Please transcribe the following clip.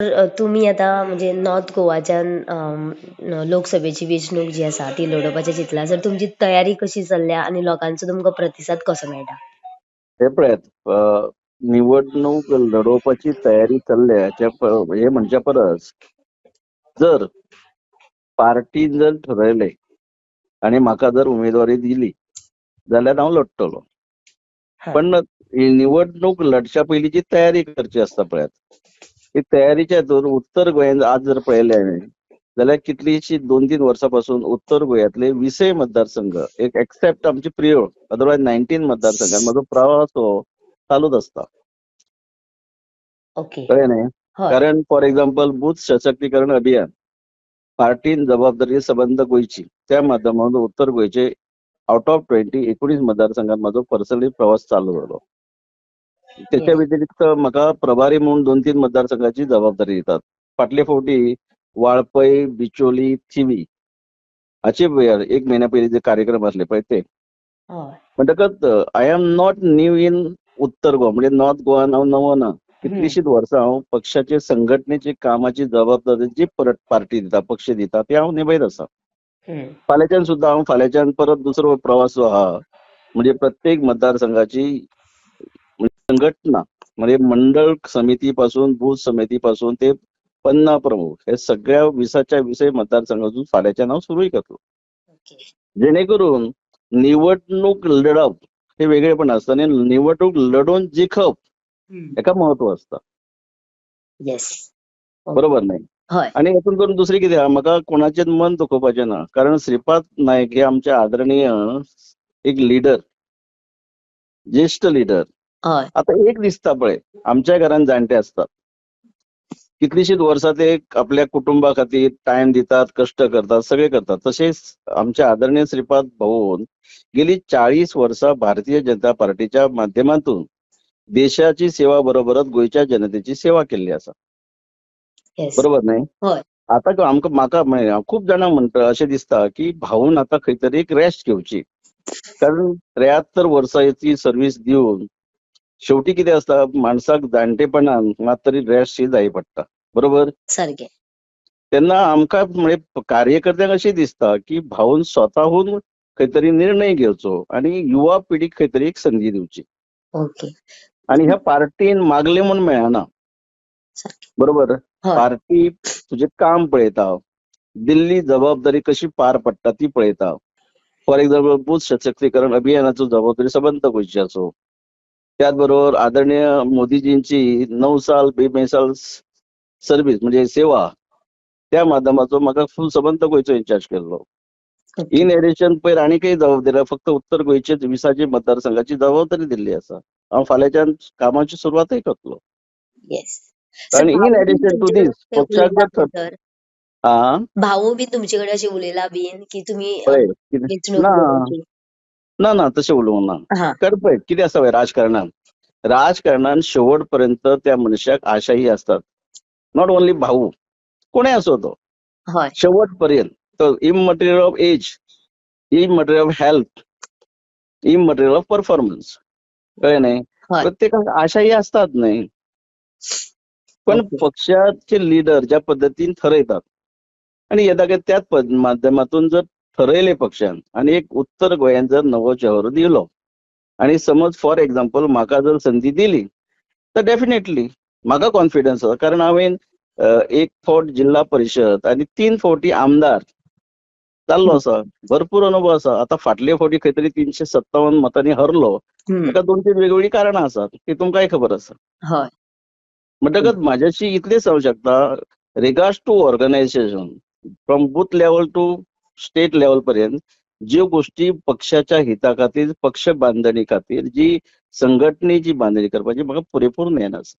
तुम्ही आता म्हणजे नॉर्थ गोवाच्या लोकसभेची वेंचणूक जी आसा ती लडोवपाचें चिंतला, जर तुमची तयारी कशी चल्ल्या आणि लोकांचो तुमकां प्रतिसाद कसो मेळटा? हे पळयात, निवडणूक लढोवपाची तयारी चल्ल्या हे म्हणच्या परस जर पार्टीन जर ठरयलें आणि म्हाका जर उमेदवारी दिली जाल्यार हांव लडटलों. हा. पण ही निवडणूक लडच्या पयलींची तयारी करची आसता पळयात. ही तयारीच्या हातूंत उत्तर गोंयांत आज जर पळयलें हांवें जाल्यार कितलींशीं 2-3 वर्सां पासून उत्तर गोंयांतले 20 मतदारसंघ एक एक्सेप्ट आमची प्रियो अदरवायज 19 मतदारसंघात म्हजो प्रवास हो चालूच आसता. ओके. कळ्ळें न्ही? हय. कारण फॉर एक्झाम्पल बूथ सशक्तीकरण अभियान पार्टीन जबाबदारी संबंध गोंयची त्या माध्यमांतून उत्तर गोंयचे आउट ऑफ 19 मतदारसंघात म्हजो पर्सनली प्रवास चालू जालो. त्याच्या Yes. व्यतिरिक्त म्हाका प्रभारी म्हणून 2-3 मतदारसंघाची जबाबदारी दितात. फाटले फावटी वाळपय, बिचोली, थिवी हाचे एक महिन्या पयलीं जे कार्यक्रम आसले पळय ते. हय. म्हणटकच I am not new in उत्तर गोवा, म्हणजे नॉर्थ गोवान हांव नवो ना. कितलींशींच वर्सां हांव पक्षाचे संघटनेची कामाची जबाबदारी जी पार्टी दिता, पक्ष दिता ती हांव निभयत आसा. फाल्यांच्यान सुद्दां हांव फाल्यांच्यान परत दुसरो प्रवास जो आहा म्हणजे प्रत्येक मतदारसंघाची संघटना म्हणजे मंडळ समिती पासून बूथ समिती पासून ते पन्ना प्रमुख हे सगळ्या 20 मतदारसंघातून फाल्यांच्यान हांव सुरूय करतलो. ओके. जेणेकरून निवडणूक लढप हे वेगळेपण असतं आणि निवडणूक लढून जिखप हेका महत्व असतं. येस. बरोबर नाही? हय. आणि हेतून करून दुसरी कितें आहा, म्हाका कोणाचें मन दुखोवपाचें ना. कारण श्रीपाद नायक हे आमचे आदरणीय एक लिडर, ज्येष्ठ लिडर. हय. आता एक दिसता पळय, आमच्या घरान जाणटे असतात. कितलींशींच वर्सां ते आपल्या कुटुंबा खातीर टायम दितात, कश्ट करतात, सगळे करतात. तशेंच आमचे आदरणीय श्रीपाद भाऊन गेली 40 वर्सां भारतीय जनता पार्टीच्या माध्यमातून देशाची सेवा बरोबरच गोंयच्या जनतेची सेवा केल्ली आसा. येस. बरोबर न्ही? हय. आता म्हाका खूब जाणां म्हणटा अशें दिसता की भाऊन आता खंय तरी एक रेस्ट घेवची. कारण 73 वर्सांची सर्व्हिस दिवन शेवटी कितें आसता, माणसाक जाणटेपणान मात तरी रेस्ट ही जाय पडटा. बरोबर? सारकें. तेन्ना आमकां म्हणजे कार्यकर्त्यांक अशें दिसता की भाऊन स्वताहून खंय तरी निर्णय घेवचो आणि युवा पिढीक खंय तरी एक संधी दिवची. ओके. आणि ह्या पार्टीन मागले म्हूण मेळना. सारकें. बरोबर? हय. पार्टी तुजें काम पळयता, दिल्ली जबाबदारी कशी पार पडटा ती पळयता. फॉर एक्झाम्पल बूथ सशक्तीकरण अभियानाचो जबाबदारी सबंद गोंयची आसो. त्याच बरोबर आदरणीय मोदीजींची 9 साल बेमिसाल सर्व्हिस म्हणजे सेवा त्या माध्यमाचो म्हाका फुल सबंद गोंयचो इन्चार्ज केल्लो. ओके. इन एडिशन पयर आनीकय जबाबदारी फक्त उत्तर गोंयचेच 20 मतदारसंघाची जबाबदारी दिल्ली आसा. हांव फाल्यांच्यान कामाची सुरवातय करतलो. येस. आणि इन एडिशन टू दीस पक्षाक जर भाऊ बी तुमचे कडेन अशें उलयला बीन की तुमी पळय वेंचणूक ना लडोवची? ना ना तशें उलोवंक ना. हा. कारण पळय कितें आसा पळय राजकारणान शेवट पर्यंत त्या मनशाक आशाही असतात. नॉट ओन्ली भाऊ, कोणेय असो तो हय. शेवट पर्यंत immaterial of age, immaterial of health, immaterial of performance. कळ्ळें न्ही? हय. प्रत्येकाक आशाही असतात न्ही. पण ओके. पक्षाचे लिडर ज्या पद्धतीन ठरयतात आणि येदागे त्याच माध्यमातून जर ठरयले पक्षान आणि एक उत्तर गोंयांत जर नवो चेहरो दिलो आणि समज फॉर एक्झाम्पल म्हाका जर संधी दिली तर डेफिनेटली म्हाका कॉन्फिडन्स आसा. कारण हांवें एक फावट जिल्हा परिषद आणि 3 फावटी आमदार जाल्लो आसा. भरपूर अनुभव आसा. आता फाटले फावटी खंय तरी 357 मतांनी हरलो. ताका 2-3 वेगवेगळी कारणां आसात ती तुमकांय खबर आसा. हय. म्हणटकच म्हाज्याशी इतलेंच सांगूं शकता, regards to organization from booth level to state level पर्यंत ज्यो गोष्टी पक्षाच्या हिता खातीर, पक्ष बांदणी खातीर जी संघटनेची बांदणी करपाची म्हाका पुरेपूर ज्ञान आसा.